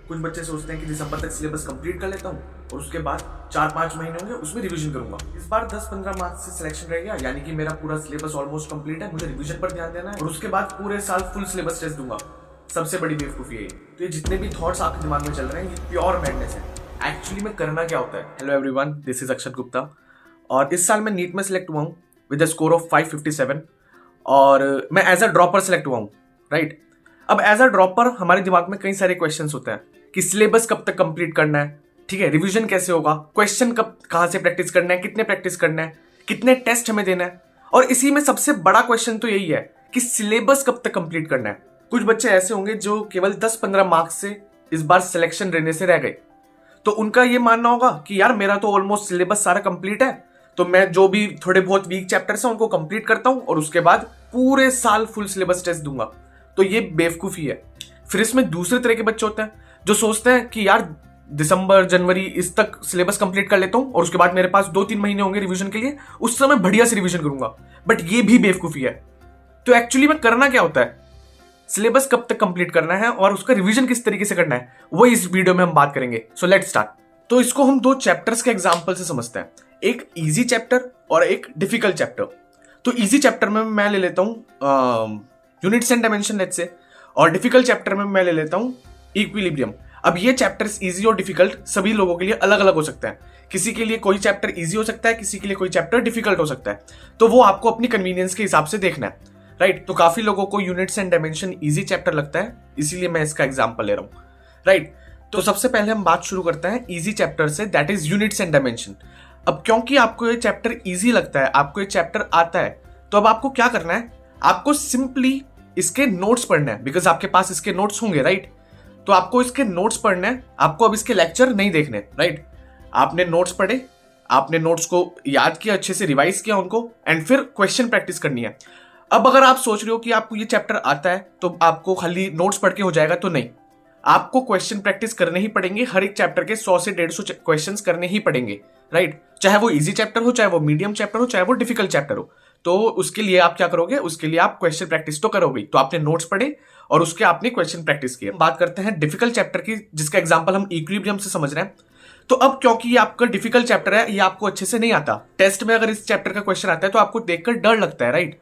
कुछ बच्चे सोचते हैं कि दिसंबर तक सिलेबस कंप्लीट कर लेता हूँ और उसके बाद 4-5 महीने होंगे उसमें रिवीजन करूंगा। इस बार 10-15 मार्क्स से सिलेक्शन रह गया, यानी कि मेरा पूरा सिलेबस ऑलमोस्ट कंप्लीट है, मुझे रिवीजन पर ध्यान देना है और उसके बाद पूरे साल फुल सिलेबस टेस्ट दूंगा। सबसे बड़ी बेवकूफी है। तो ये जितने भी थॉट्स आपके दिमाग में चल रहे हैं ये प्योर मैडनेस है। एक्चुअली में करना क्या होता है। हेलो एवरीवन, दिस इज अक्षत गुप्ता और इस साल मैं नीट में सिलेक्ट हुआ हूँ विद अ स्कोर ऑफ 557 और मैं एज अ ड्रॉपर सिलेक्ट हुआ हूँ, राइट। अब एज अ ड्रॉपर हमारे दिमाग में कई सारे क्वेश्चंस होते हैं कि सिलेबस कब तक कंप्लीट करना है, ठीक है, रिवीजन कैसे होगा, क्वेश्चन कब कहाँ से प्रैक्टिस करना है, कितने प्रैक्टिस करना है, कितने टेस्ट हमें देना है, और इसी में सबसे बड़ा क्वेश्चन तो यही है कि सिलेबस कब तक कंप्लीट करना है। कुछ बच्चे ऐसे होंगे जो केवल 10-15 मार्क्स से इस बार सिलेक्शन रहने से रह गए, तो उनका ये मानना होगा कि यार मेरा तो ऑलमोस्ट सिलेबस सारा कंप्लीट है, तो मैं जो भी थोड़े बहुत वीक चैप्टर्स हैं उनको कंप्लीट करता हूं और उसके बाद पूरे साल फुल सिलेबस टेस्ट दूंगा। तो ये बेवकूफी है। फिर इसमें दूसरे तरह के बच्चे होते हैं जो सोचते हैं कि यार दिसंबर जनवरी इस तक सिलेबस कंप्लीट कर लेता हूं और उसके बाद मेरे पास 2-3 महीने होंगे रिवीजन के लिए, उस समय बढ़िया से रिवीजन करूंगा। बट ये भी बेवकूफी है। तो एक्चुअली में करना क्या होता है, सिलेबस कब तक कंप्लीट करना है और उसका रिवीजन किस तरीके से करना है, वो इस वीडियो में हम बात करेंगे। So let's start. तो इसको हम 2 चैप्टर्स के एग्जांपल से समझते हैं, एक इजी चैप्टर और एक डिफिकल्ट चैप्टर। तो इजी चैप्टर में मैं ले लेता हूं units and dimension let's say, और डिफिकल्ट चैप्टर में मैं ले लेता हूं इक्विलिब्रियम। अब ये चैप्टर्स इजी और डिफिकल्ट सभी लोगों के लिए अलग अलग हो सकता है। किसी के लिए कोई चैप्टर इजी हो सकता है, किसी के लिए कोई चैप्टर डिफिकल्ट हो सकता है। तो वो आपको अपनी कन्वीनियंस के हिसाब से देखना है, राइट। तो काफी लोगों को units and dimension easy chapter लगता है, इसीलिए मैं इसका एग्जाम्पल ले रहा हूँ, राइट। तो सबसे पहले हम बात शुरू करते हैं इजी चैप्टर से, that is units and dimension. अब क्योंकि आपको ये चैप्टर इजी लगता है, आपको ये चैप्टर आता है, तो अब आपको क्या करना है, आपको सिंपली इसके नोट्स पढ़ना है, बिकॉज आपके पास इसके नोट्स होंगे, राइट। तो आपको इसके नोट्स पढ़ना है, आपको अब इसके लेक्चर नहीं देखने, राइट। आपने नोट्स पढ़े, आपने नोट्स को याद किया, अच्छे से रिवाइज किया उनको, एंड फिर क्वेश्चन प्रैक्टिस करनी है। अब अगर आप सोच रहे हो कि आपको ये चैप्टर आता है तो आपको खाली नोट्स पढ़ के हो जाएगा, तो नहीं, आपको क्वेश्चन प्रैक्टिस करने ही पड़ेंगे। हर एक चैप्टर के 100 से 150 क्वेश्चंस करने ही पड़ेंगे, राइट। चाहे वो इजी चैप्टर हो, चाहे वो मीडियम चैप्टर हो, चाहे वो डिफिकल्ट चैप्टर हो। तो उसके लिए आप क्या करोगे, उसके लिए आप क्वेश्चन प्रैक्टिस तो करोगे। तो आपने नोट्स पढ़े और उसके आपने क्वेश्चन प्रैक्टिस किए। बात करते हैं डिफिकल्ट चैप्टर की, जिसका एग्जांपल हम इक्विलिब्रियम से समझ रहे हैं। तो अब क्योंकि ये आपका डिफिकल्ट चैप्टर है, ये आपको अच्छे से नहीं आता, टेस्ट में अगर इस चैप्टर का क्वेश्चन आता है तो आपको देखकर डर लगता है, राइट।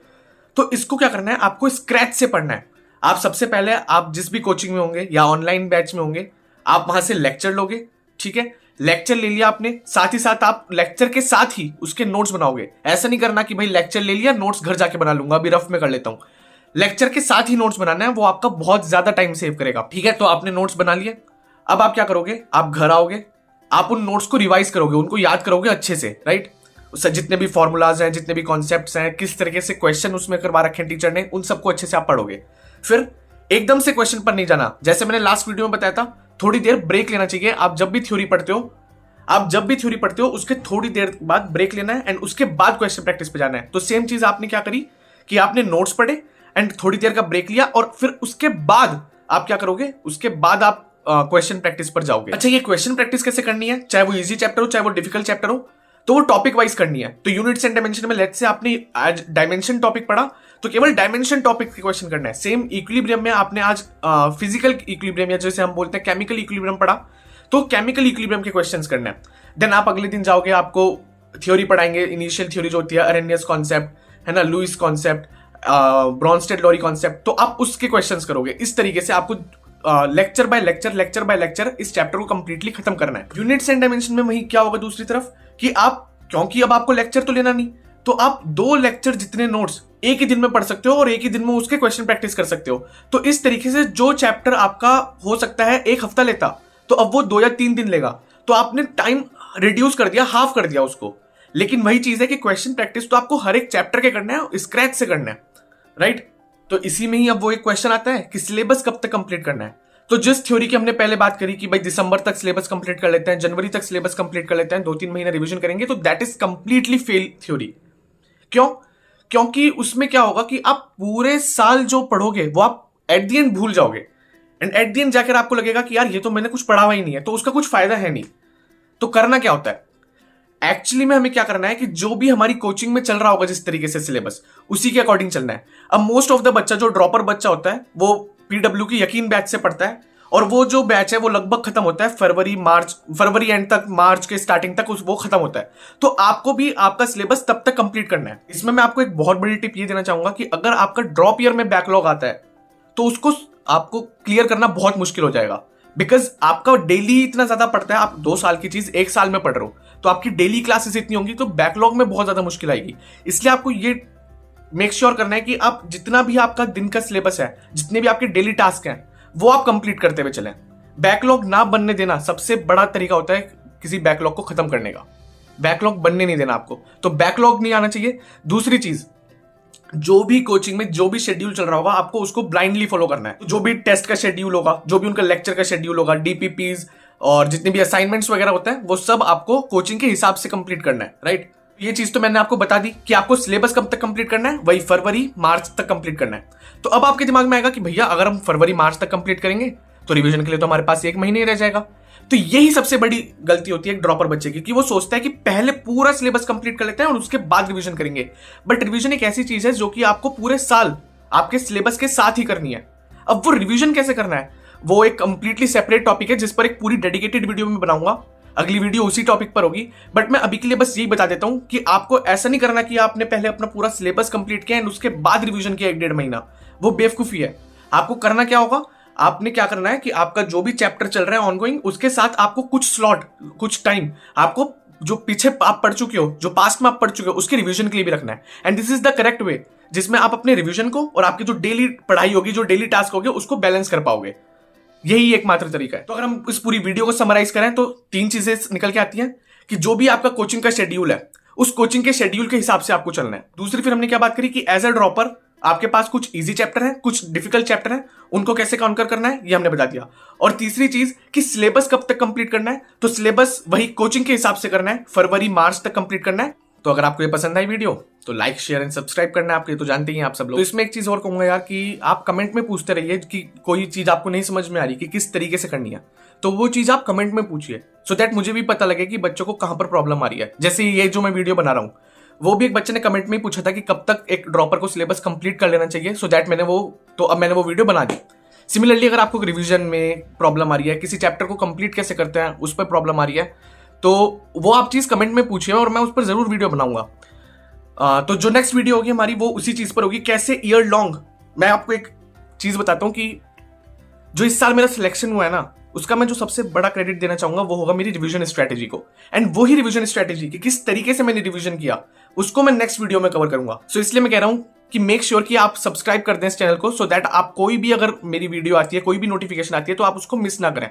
तो इसको क्या करना है, आपको स्क्रैच से पढ़ना है। आप सबसे पहले आप जिस भी कोचिंग में होंगे या ऑनलाइन बैच में होंगे, आप वहां से लेक्चर लोगे, ठीक है। लेक्चर ले लिया आपने, साथ ही साथ आप लेक्चर के साथ ही उसके नोट्स बनाओगे। ऐसा नहीं करना कि भाई लेक्चर ले लिया, नोट्स घर जाके बना लूंगा, अभी रफ में कर लेता हूं। लेक्चर के साथ ही नोट्स बनाना है, वो आपका बहुत ज्यादा टाइम सेव करेगा, ठीक है। तो आपने नोट्स बना लिए, अब आप क्या करोगे, आप घर आओगे, आप उन नोट्स को रिवाइज करोगे, उनको याद करोगे अच्छे से, राइट। जितने भी फॉर्मूलाज हैं, जितने भी कॉन्सेप्ट्स हैं, किस तरीके से क्वेश्चन उसमें करवा रखे हैं टीचर ने, उन सबको अच्छे से आप पढ़ोगे। फिर एकदम से क्वेश्चन पर नहीं जाना, जैसे मैंने लास्ट वीडियो में बताया था, थोड़ी देर ब्रेक लेना चाहिए। आप जब भी थ्योरी पढ़ते हो, उसके थोड़ी देर बाद ब्रेक लेना है एंड उसके बाद क्वेश्चन प्रैक्टिस पे जाना है। तो सेम चीज आपने क्या करी कि आपने नोट्स पढ़े एंड थोड़ी देर का ब्रेक लिया और फिर उसके बाद आप क्या करोगे, उसके बाद आप क्वेश्चन प्रैक्टिस पर जाओगे। अच्छा, ये क्वेश्चन प्रैक्टिस कैसे करनी है, चाहे वो इजी चैप्टर हो, चाहे वो डिफिकल्ट चैप्टर हो, तो वो टॉपिक वाइज करनी है। तो यूनिट्स एंड डायमेंशन में लेट्स से आपने आज डायमेंशन टॉपिक पढ़ा, तो केवल डायमेंशन टॉपिक के क्वेश्चन करना है। सेम इक्विलिब्रियम में आपने आज फिजिकल इक्विलिब्रियम या जैसे हम बोलते हैं केमिकल इक्विलिब्रियम पढ़ा, तो केमिकल इक्विलिब्रियम के क्वेश्चंस करना है। देन आप अगले दिन जाओगे, आपको थ्योरी पढ़ाएंगे, इनिशियल थ्योरी जो होती है, अरेनियस कॉन्सेप्ट है ना, लुईस कॉन्सेप्ट, ब्रॉन्स्टेड-लोरी कॉन्सेप्ट, तो आप उसके क्वेश्चंस करोगे। इस तरीके से आपको लेक्चर बाय लेक्चर इस चैप्टर को कंप्लीटली खत्म करना है। यूनिट्स एंड डायमेंशन में वही क्या होगा दूसरी तरफ कि आप, क्योंकि अब आपको लेक्चर तो लेना नहीं, तो आप 2 लेक्चर जितने नोट्स एक ही दिन में पढ़ सकते हो और एक ही दिन में उसके क्वेश्चन प्रैक्टिस कर सकते हो। तो इस तरीके से जो चैप्टर आपका हो सकता है 1 हफ्ता लेता, तो अब वो 2 या 3 दिन लेगा। तो आपने टाइम रिड्यूस कर दिया, हाफ कर दिया उसको। लेकिन वही चीज है कि क्वेश्चन प्रैक्टिस तो आपको हर एक चैप्टर के करना है, स्क्रैच से करना है, राइट। तो इसी में ही अब वो एक क्वेश्चन आता है कि सिलेबस कब तक कंप्लीट करना है। तो जिस थ्योरी की हमने पहले बात करी कि भाई दिसंबर तक सिलेबस कंप्लीट कर लेते हैं, जनवरी तक सिलेबस कंप्लीट कर लेते हैं, 2-3 महीने रिवीजन करेंगे, तो that is completely fail theory. क्यों? क्योंकि उसमें क्या होगा कि आप पूरे साल जो पढ़ोगे वो आप एट द एंड भूल जाओगे, एंड एट द एंड जाकर आपको लगेगा कि यार ये तो मैंने कुछ पढ़ा हुआ ही नहीं है, तो उसका कुछ फायदा है नहीं। तो करना क्या होता है, एक्चुअली में हमें क्या करना है कि जो भी हमारी कोचिंग में चल रहा होगा जिस तरीके से सिलेबस, उसी के अकॉर्डिंग चलना है। अब मोस्ट ऑफ द बच्चा जो ड्रॉपर बच्चा होता है वो पीडब्ल्यू की यकीन बैच से पढ़ता है और वो जो बैच है वो लगभग खत्म होता है फरवरी एंड तक, मार्च के स्टार्टिंग तक वो खत्म होता है। तो आपको भी आपका सिलेबस तब तक कंप्लीट करना है। इसमें मैं आपको एक बहुत बड़ी टिप ये देना चाहूंगा कि अगर आपका ड्रॉप ईयर में बैकलॉग आता है तो उसको आपको क्लियर करना बहुत मुश्किल हो जाएगा, बिकॉज आपका डेली इतना ज्यादा पड़ता है। आप 2 साल की चीज 1 साल में पढ़ रहे हो, तो आपकी डेली क्लासेस इतनी होंगी, तो बैकलॉग में बहुत ज्यादा मुश्किल आएगी। इसलिए आपको ये मेक श्योर करना है कि आप जितना भी आपका दिन का सिलेबस है, जितने भी आपके डेली टास्क हैं, वो आप कंप्लीट करते हुए चलें। बैकलॉग ना बनने देना सबसे बड़ा तरीका होता है किसी बैकलॉग को खत्म करने का। बैकलॉग बनने नहीं देना आपको, तो बैकलॉग नहीं आना चाहिए। दूसरी चीज, जो भी कोचिंग में जो भी शेड्यूल चल रहा होगा आपको उसको ब्लाइंडली फॉलो करना है। जो भी टेस्ट का शेड्यूल होगा, जो भी उनका लेक्चर का शेड्यूल होगा, डीपीपीज और जितने भी असाइनमेंट्स वगैरह होते हैं, वो सब आपको कोचिंग के हिसाब से कंप्लीट करना है, राइट। ये चीज तो मैंने आपको बता दी कि आपको सिलेबस कब तक कंप्लीट करना है, वही फरवरी मार्च तक कंप्लीट करना है। तो अब आपके दिमाग में आएगा कि भैया अगर हम फरवरी मार्च तक कंप्लीट करेंगे तो रिवीजन के लिए तो हमारे पास 1 महीने ही रह जाएगा। तो यही सबसे बड़ी गलती होती है एक ड्रॉपर बच्चे की, कि वो सोचता है कि पहले पूरा सिलेबस कंप्लीट कर लेते हैं और उसके बाद रिवीजन करेंगे। बट रिवीजन एक ऐसी चीज है जो कि आपको पूरे साल आपके सिलेबस के साथ ही करनी है। अब वो रिवीजन कैसे करना है वो एक कंप्लीटली सेपरेट टॉपिक है, जिस पर एक पूरी डेडिकेटेड वीडियो में बनाऊंगा। अगली वीडियो उसी टॉपिक पर होगी। बट मैं अभी के लिए बस यही बता देता हूं कि आपको ऐसा नहीं करना कि आपने पहले अपना पूरा सिलेबस कंप्लीट किया एंड उसके बाद रिवीजन किया 1-1.5 महीना। वो बेवकूफी है। आपको करना क्या होगा, आपने क्या करना है कि आपका जो भी चैप्टर चल रहा है ऑनगोइंग, उसके साथ आपको कुछ स्लॉट, कुछ टाइम आपको जो पीछे आप पढ़ चुके हो, जो पास्ट में आप पढ़ चुके हो, उसके रिवीजन के लिए भी रखना है। And this is the correct way जिसमें आप अपने रिवीजन को और आपकी जो डेली पढ़ाई होगी, जो डेली टास्क होगी, उसको बैलेंस कर पाओगे। यही एकमात्र तरीका है। तो अगर हम इस पूरी वीडियो को समराइज करें तो 3 चीजें निकल के आती हैं कि जो भी आपका कोचिंग का शेड्यूल है, उस कोचिंग के शेड्यूल के हिसाब से आपको चलना है। दूसरी, फिर हमने क्या बात करी कि एज अ ड्रॉपर आपके पास कुछ इजी चैप्टर हैं, कुछ डिफिकल्ट चैप्टर हैं, उनको कैसे काउंटर करना है ये हमने बता दिया। और तीसरी चीज कि सिलेबस कब तक कंप्लीट करना है, तो सिलेबस वही कोचिंग के हिसाब से करना है, फरवरी मार्च तक कंप्लीट करना है। तो अगर आपको ये पसंद आई वीडियो तो लाइक शेयर एंड सब्सक्राइब करना है। आपके तो जानते ही हैं आप सब लोग। तो इसमें एक चीज और कहूंगा यार कि आप कमेंट में पूछते रहिए कि कोई चीज आपको नहीं समझ में आ रही कि किस तरीके से करनी है, तो वो चीज आप कमेंट में पूछिए, सो दैट मुझे भी पता लगे कि बच्चों को कहां पर प्रॉब्लम आ रही है। जैसे ये जो मैं वीडियो बना रहा हूं, वो भी एक बच्चे ने कमेंट में पूछा था कि कब तक एक ड्रॉपर को सिलेबस कंप्लीट कर लेना चाहिए, सो दैट अब मैंने वो वीडियो बना दी। सिमिलरली अगर आपको रिवीजन में प्रॉब्लम आ रही है, किसी चैप्टर को कंप्लीट कैसे करते हैं उस पर प्रॉब्लम आ रही है, तो वो आप चीज कमेंट में पूछिए और मैं उस पर जरूर वीडियो बनाऊंगा। तो जो नेक्स्ट वीडियो होगी हमारी वो उसी चीज पर होगी, कैसे ईयर लॉन्ग। मैं आपको एक चीज बताता हूं कि जो इस साल मेरा सिलेक्शन हुआ है ना, उसका मैं जो सबसे बड़ा क्रेडिट देना चाहूंगा वो होगा मेरी रिवीजन स्ट्रेटेजी को। एंड वही रिवीजन स्ट्रेटेजी कि किस तरीके से मैंने रिवीजन किया उसको मैं नेक्स्ट वीडियो में कवर करूंगा। सो इसलिए मैं कह रहा हूं कि मेक श्योर कि आप सब्सक्राइब कर दें इस चैनल को, सो दैट आप कोई भी अगर मेरी वीडियो आती है, कोई भी नोटिफिकेशन आती है, तो आप उसको मिस ना करें।